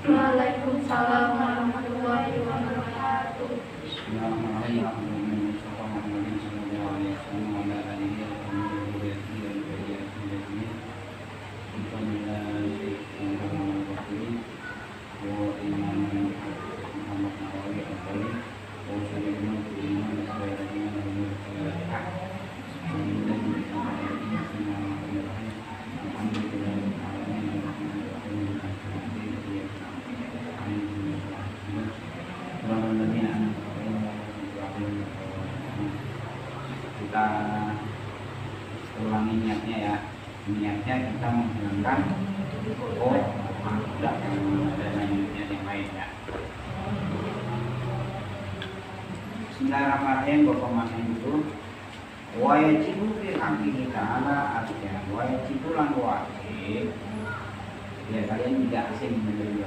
Waalaikumsalam warahmatullahi wabarakatuh. Kita ulangi niatnya ya. Niatnya kita menghilangkan tidak ada niat yang lain ya. Bismillahirrahmanirrahim. Bapak makna itu wa yajibu fil haqqi ta'ala artinya wa yajibu lan wajib ya, kalian tidak asing menerima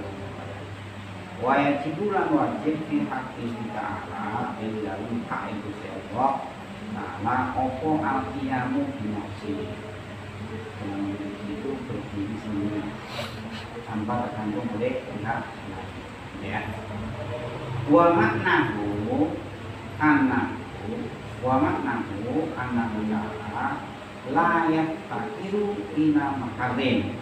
wa yajibu lan wajib fil haqqi ta'ala dalam hak itu Allah nama opo al-qiyamu binafsi dengan itu berdiri sendiri tanpa tergantung oleh pihak ya. Wa maknahu annahu wa maknahu annahu la yafakiru ila makarim.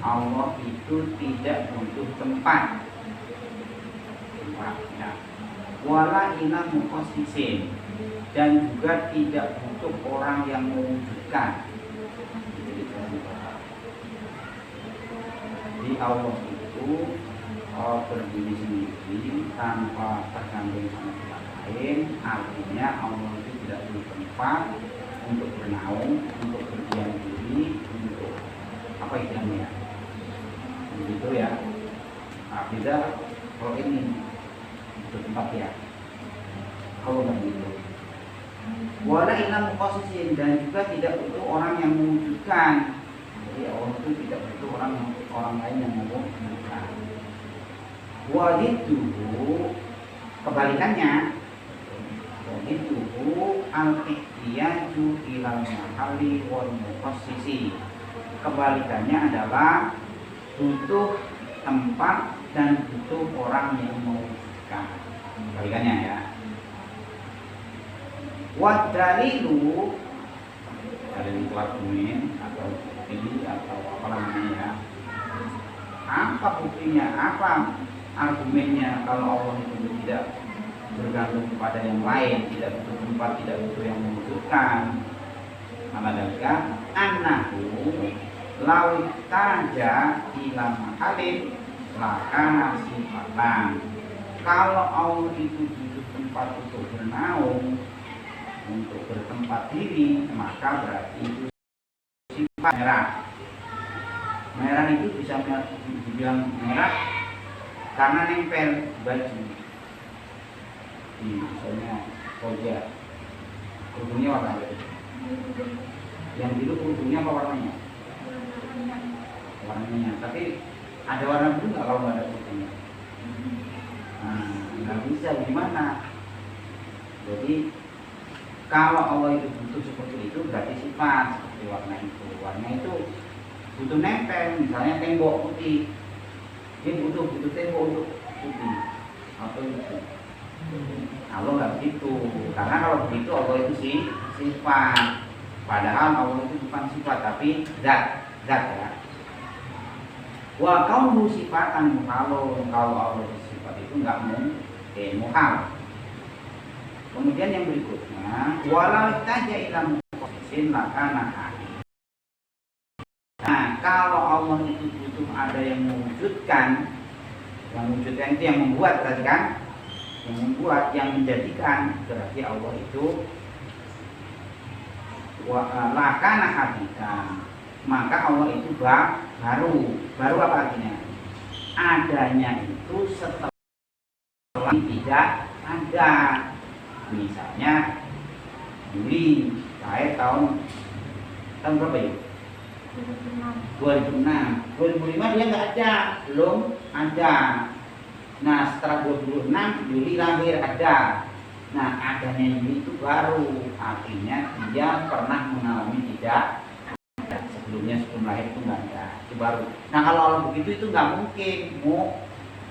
Allah itu tidak butuh tempat ya. Wala ila muqassisin, dan juga tidak butuh orang yang mewujudkan. Di Allah itu berdiri sendiri tanpa tergantung sama pihak lain. Artinya Allah itu tidak butuh tempat untuk bernaung, untuk berdiam diri, untuk apa istilahnya? Begitu ya. Nah, beda kalau ini butuh tempat ya. Kalau begitu. Wala ila muqassisin, dan juga tidak butuh orang yang mewujudkan. Jadi Allah itu tidak butuh orang lain yang mewujudkan. Waliduhu, kebalikannya, waliduhu al-ihtiyaju ilal mahalli wal muqassisi. Kebalikannya adalah butuh tempat dan butuh orang yang mewujudkan. Kebalikannya ya. Wa dalilu, dalil argumen atau bukti atau apa namanya ya. Apa buktinya? Apa argumennya kalau Allah itu tidak bergantung kepada yang lain, tidak butuh tempat, tidak butuh yang mewujudkan? Aladalika annahu law taja ila mahalin lakana sifatan. Kalau Allah itu butuh tempat untuk bernaung, untuk bertempat diri, maka berarti itu sifat merah. Merah itu bisa dibilang merah karena nempel baju. Misalnya koja, kerudungnya warna apa? Yang biru kerudungnya apa warnanya? Warnanya. Tapi ada warna biru nggak kalau nggak ada kerudungnya? Nah, nggak bisa, gimana? Jadi kalau Allah itu butuh seperti itu berarti sifat seperti warna itu. Warna itu butuh nempel, misalnya tembok putih. Dia butuh tembok untuk putih atau itu. Allah nggak begitu, karena kalau begitu Allah itu sifat. Padahal Allah itu bukan sifat tapi zat ya. Wa kaunu sifatan muhalun, kalau Allah itu sifat itu nggak muhal. Kemudian yang berikutnya, walau taja ila muqassisin lakana ahli. Nah, kalau Allah itu butuh ada yang mewujudkan itu yang membuat tadi kan, yang membuat, yang menjadikan, berarti Allah itu lakana hakikan. Maka Allah itu baru apa artinya? Adanya itu setelah tidak ada. Misalnya Juli tahun berapa ya? 2006. 2005 dia nggak ada, belum ada. Nah setelah 2006 Juli lahir ada. Nah adanya Juli itu baru, artinya dia pernah mengalami tidak ada. Sebelum lahir itu nggak ada. itu baru. Nah kalau Allah begitu itu nggak mungkin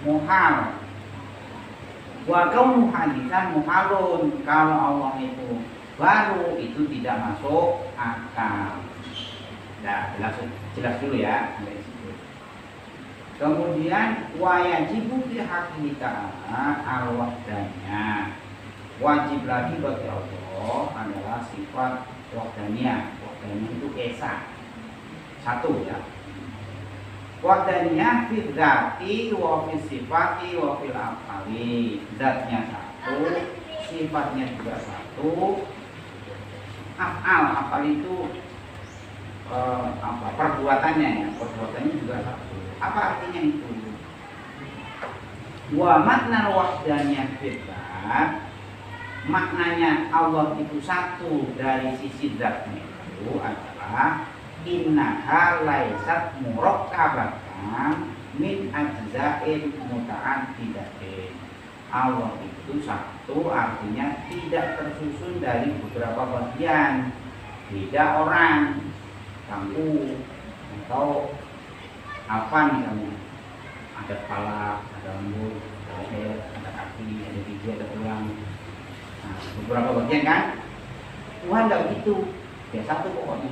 muhal. Wa kaunu hadisan muhalun, kalau Allah itu baru itu tidak masuk akal. Nah, jelas dulu ya. Kemudian wajibu fi haqqi ta'ala al-wahdaniyah. Wajib lagi bagi Allah adalah sifat wahdaniyah. Wahdaniyah itu esa. Satu ya. Wahdaniyah fi dzati wa fi sifati wa fil afali. Zatnya satu, sifatnya juga satu. Afal itu perbuatannya ya, perbuatannya juga satu. Apa artinya itu? Wa makna wahdaniyah fi dzat, maknanya Allah itu satu dari sisi zatnya itu adalah innaha laysat murakkabatan min ajza'in muta'addidatin. Allah itu satu artinya tidak tersusun dari beberapa bagian. Beda orang, kamu atau apa misalnya, ada kepala, ada rambut, ada leher, ada kaki, ada gigi, ada tulang. Nah, beberapa bagian kan? Tuhan nggak begitu, ya satu pokoknya.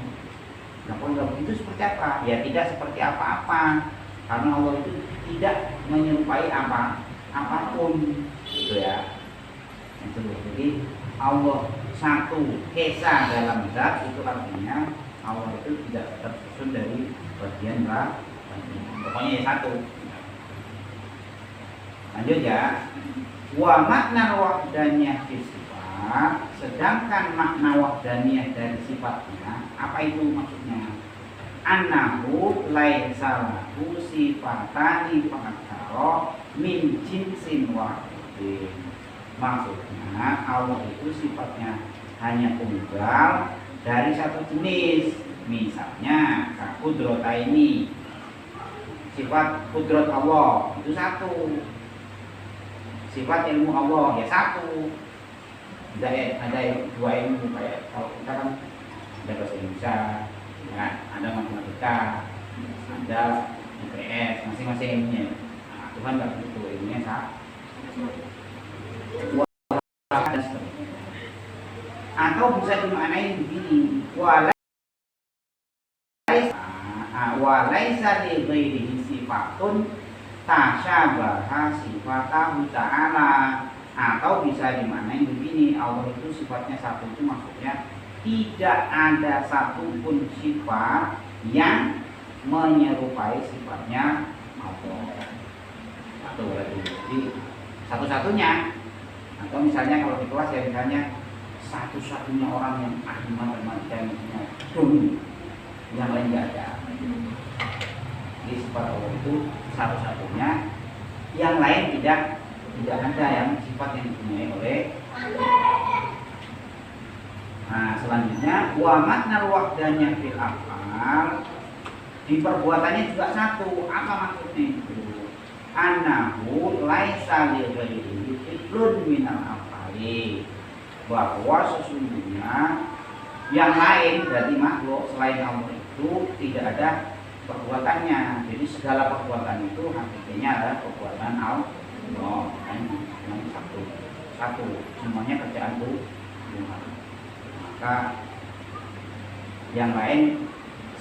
Nah, kalau nggak begitu seperti apa? Ya tidak seperti apa-apa, karena Allah itu tidak menyerupai apapun, gitu ya. Itu. Jadi Allah satu esa dalam zat, itu artinya Allah itu tidak tersusun dari bagian pokoknya ya satu. Lanjut ya. Wa makna wahdaniyah fi sifat, sedangkan makna wahdaniyah dari sifatnya apa itu maksudnya? Annahu laisa lahu sifatani faqat min jinsin wahidin. Maksudnya Allah itu sifatnya hanya tunggal dari satu jenis. Misalnya kudrota ini, sifat kudrot Allah itu satu, sifat ilmu Allah ya satu. Ada dua ilmu, kayak kalau kita kan ada bahasa Indonesia, ya, ada matematika, ada IPS, masing-masing ilmunya. Nah, Tuhan nggak begitu, ilmunya satu. Atau bisa dimaknai begini, walaisa li ghairihi sifatun tasyabaha sifatahu ta'ala. Atau bisa dimaknai begini, Allah itu sifatnya satu, itu maksudnya tidak ada satupun sifat yang menyerupai sifatnya Allah. Satu berarti, jadi satu-satunya. Atau misalnya kalau di kelas ya, misalnya satu-satunya orang yang ahli matematika dunia, yang lain nggak ada. Jadi sifat Allah itu satu-satunya, yang lain tidak ada yang sifat yang dipunyai oleh. Nah selanjutnya wa makna wahdaniyah fil afal, di perbuatannya juga satu. Apa maksudnya itu? Annahu laisa li ghairihi fi'lun minal afali, bahwa sesungguhnya yang lain berarti makhluk selain Allah itu tidak ada perbuatannya. Jadi segala perbuatan itu hakikatnya adalah perbuatan Allah. Kan satu semuanya kerjaan Tuhan. Maka yang lain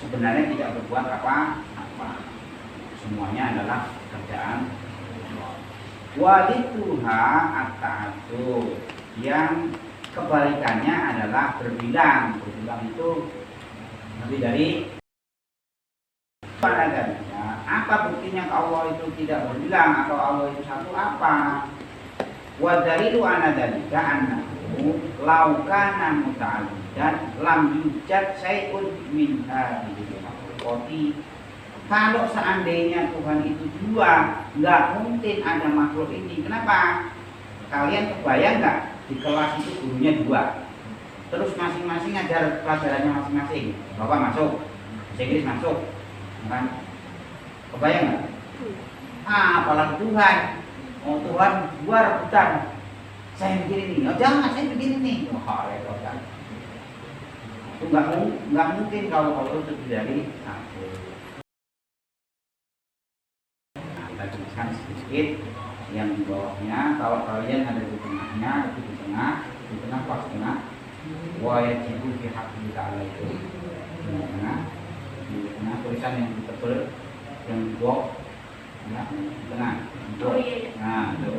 sebenarnya tidak berbuat apa-apa, semuanya adalah kerjaan Allah. Walituha at-ta'addud, yang kebalikannya adalah berbilang. Berbilang itu lebih dari apa buktinya Allah itu tidak berbilang atau Allah itu satu apa? Wa dalilu anna dzalika annahu law kana muta'addidan lam yujad syai'un min hadhihi al-makhluqati. Kalau seandainya Tuhan itu dua, nggak mungkin ada makhluk ini. Kenapa? Kalian kebayang nggak di kelas itu gurunya dua, terus masing-masing ngajar pelajarannya masing-masing. Bapak masuk, bahasa Inggris masuk, kan? Kebayang nggak? Apalagi Tuhan. Oh Tuhan dua rebutan. Saya begini nih, oh jangan saya begini nih. Wah repot kan? Itu nggak mungkin kalau itu terdiri dari satu. Saya tuliskan sedikit yang di bawahnya. Kalau kalian ada di tengahnya, itu di tengah pas tengah. Wa yajibu fi haqqi ta'ala itu di tengah tulisan yang tebal yang di bawah ya, di tengah. Nah, itu.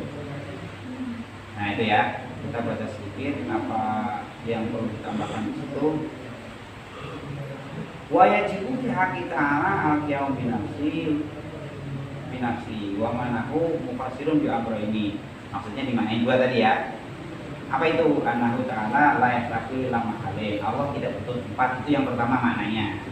Nah, itu ya. Kita baca sedikit apa yang perlu ditambahkan di situ. Wa yajibu fi haqqi ta'ala al-qiyam binafsi wa manahu mufassirun bi amrayni. Maksudnya dimaknain dua tadi ya. Apa itu? Annahu ta'ala la yastaqi la mahalih. Allah tidak butuh tempat. Itu yang pertama maknanya.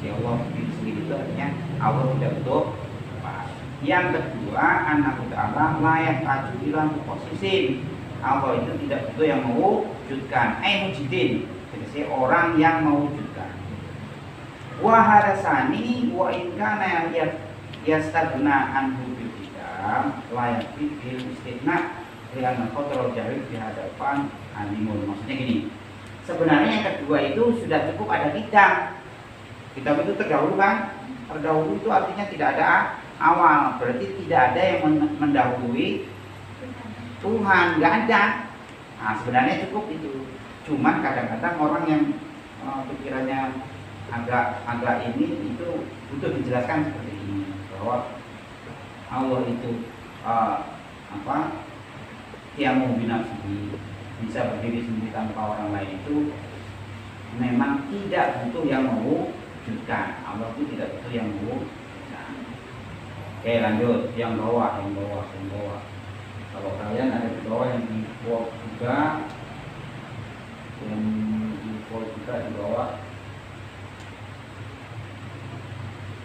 Ya Allah sendiri itu artinya Allah tidak butuh tempat. Yang kedua, annahu ta'ala la yahtaju ila mukhasisin. Allah itu tidak butuh yang mewujudkan. Mujidin. Jadi orang yang mewujudkan. Wa hadasani wa in kana yastagna anhu bil hidam la yakfi bil istithna lian qadra jari di hadapan alimun. Maksudnya gini, sebenarnya yang kedua itu sudah cukup ada kitab. Kitab itu terdahulu kan? Terdahulu itu artinya tidak ada awal, berarti tidak ada yang mendahului Tuhan, nggak ada. Nah, sebenarnya cukup itu. Cuman kadang-kadang orang yang pikirannya agak ini itu butuh dijelaskan seperti ini, bahwa Allah itu yang mau binafsihi, bisa berdiri sendiri tanpa orang lain, itu memang tidak butuh yang mewujudkan. Allah itu tidak butuh yang mewujudkan. Oke, lanjut yang bawah. Kalau kalian ada di bawah yang di bawah juga,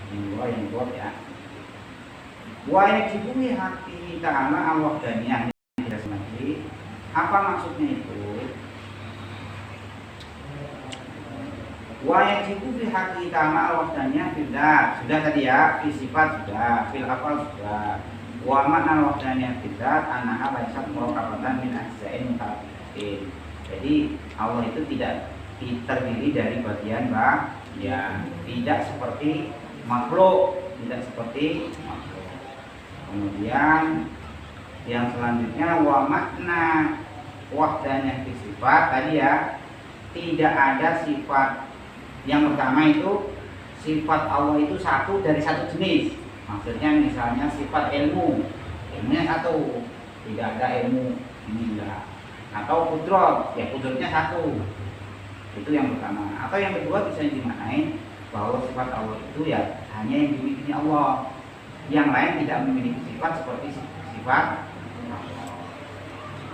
di bawah yang bawah ya. Wa yajibu fi haqqi ta'ala al-wahdaniyah. Apa maksudnya itu? Wa yajibu fi haqqi ta'ala al-wahdaniyah sudah tadi ya, fi sifat sudah, fil afal sudah. Wa makna al-wahdaniyah bidzat annaha laysat murakabatan min ajza'in mutafiqin. Jadi Allah itu tidak terdiri dari bagian ya, tidak seperti makhluk. Kemudian yang selanjutnya wa makna wahdaniyah fi sifat tadi ya, tidak ada sifat. Yang pertama itu sifat Allah itu satu dari satu jenis. Maksudnya misalnya sifat ilmunya satu, tidak ada ilmu ini enggak. Atau kudrat, ya kudratnya satu. Itu yang pertama. Atau yang kedua bisa dimaknai bahwa sifat Allah itu ya hanya yang dimiliki Allah. Yang lain tidak memiliki sifat seperti sifat Allah.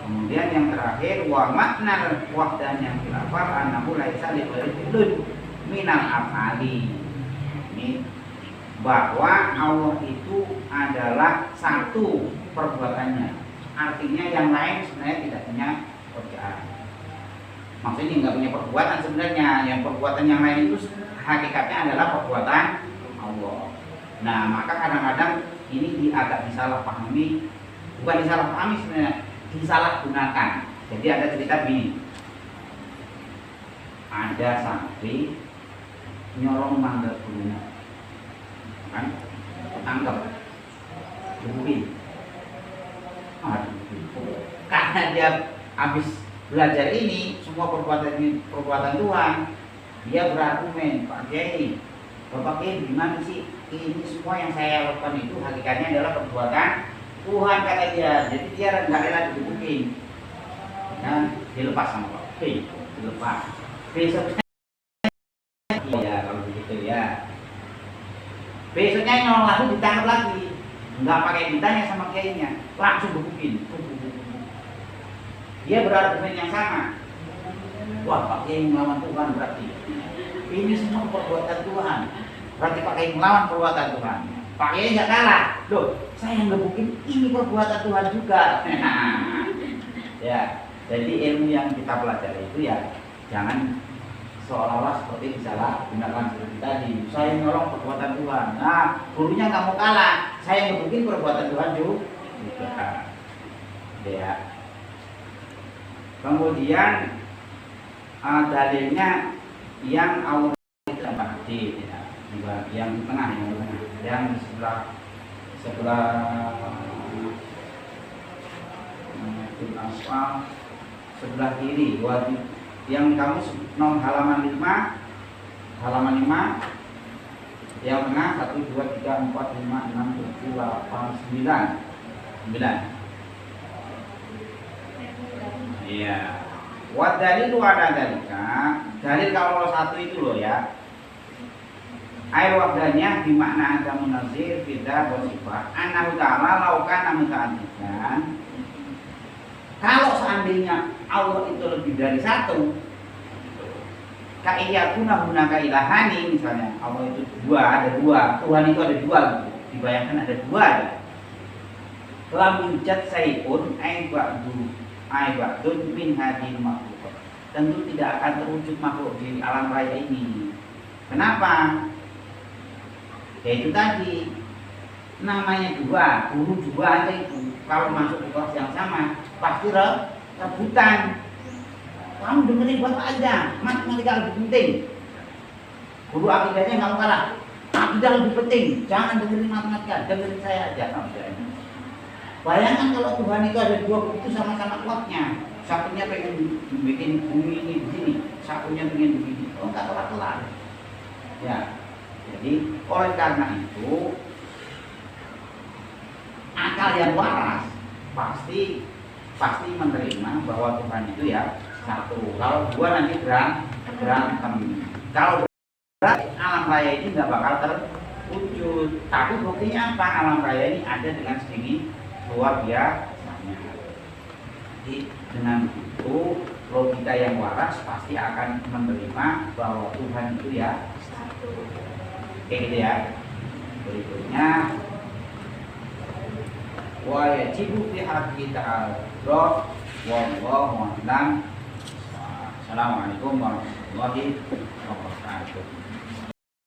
Kemudian yang terakhir wa makna wahdaniyah fil afal annahu laisa li ghairi minal afali. Ini bahwa Allah itu adalah satu perbuatannya. Artinya yang lain sebenarnya tidak punya pekerjaan. Maksudnya nggak punya perbuatan sebenarnya. Yang perbuatan yang lain itu hakikatnya adalah perbuatan Allah. Nah, maka kadang-kadang ini agak disalahpahami, bukan disalahpahami sebenarnya, disalahgunakan. Jadi ada cerita begini. Ada santri nyolong mangga gurunya, kan? Ketangkep, dibunuhin. Karena dia habis belajar ini semua perbuatan Tuhan, dia berargumen, Pak Kiai, Bapak Kiai gimana sih? Ini semua yang saya lakukan itu hakikatnya adalah perbuatan Tuhan, kata dia. Jadi dia nggak rela digebukin, dan dilepas sama Pak Kiai, dilepas. Besoknya ya kalau begitu ya. Besoknya nyolong lagi, ditangkap lagi, nggak pakai ditanya sama kiainya, langsung gebukin. Dia berargumen yang sama. Wah, Pak Kiai melawan Tuhan berarti. Ini semua perbuatan Tuhan. Berarti Pak Kiai melawan perbuatan Tuhan. Pak Kiai nggak kalah. Loh, saya yang gebukin ini perbuatan Tuhan juga. Ya, jadi ilmu yang kita pelajari itu ya jangan seolah-olah seperti disalahgunakan seperti tadi. Saya nolong perbuatan Tuhan. Nah, gurunya nggak mau kalah. Saya yang gebukin perbuatan Tuhan juga. Ya. Kemudian dalilnya yang Allah itu hadis ya, yang di tengah, yang di sebelah sebelah asal sebelah kiri wajib yang kamu halaman 5 yang tengah 1 2 3 4 5 6 7 8 9 iya. Wa dalilu ada dalika, dalil kalau satu itu loh ya. Air wadanya bimakna ada munazir beda wasifah anahu ta'ala laukan muta'addidan. Kalau seandainya Allah itu lebih dari satu, kaiyakuna hunaka ilahani misalnya, Allah itu ada dua, Tuhan itu ada dua gitu. Dibayangkan ada dua ya. Lam yujad sayyun aibadun min hadil makhluk. Tentu tidak akan terwujud makhluk di alam raya ini. Kenapa? Ya itu tadi, namanya dua, guru dua aja itu kalau masuk ke kelas yang sama pasti rebutan. Kamu dengerin bapak aja, matematika lebih penting. Guru akidahnya nggak kalah, akidah lebih penting. Jangan dengerin matematika, dengerin saya aja. Bayangkan kalau Tuhan itu ada dua begitu sama-sama kuatnya. Satunya pengen bikin bumi ini begini, satunya pengen begini. Oh nggak kelar-kelar. Ya. Jadi oleh karena itu akal yang waras pasti menerima bahwa Tuhan itu ya satu. Kalau dua nanti berantem. Kalau berantem alam raya ini nggak bakal terwujud. Tapi buktinya apa? Alam raya ini ada dengan segini luar biasanya. Jadi dengan itu logika yang waras pasti akan menerima bahwa Tuhan itu ya satu. Kayak gitu ya. Berikutnya wa yajibu fi haqqi ta'ala wallahu a'lam. Assalamualaikum warahmatullahi wabarakatuh.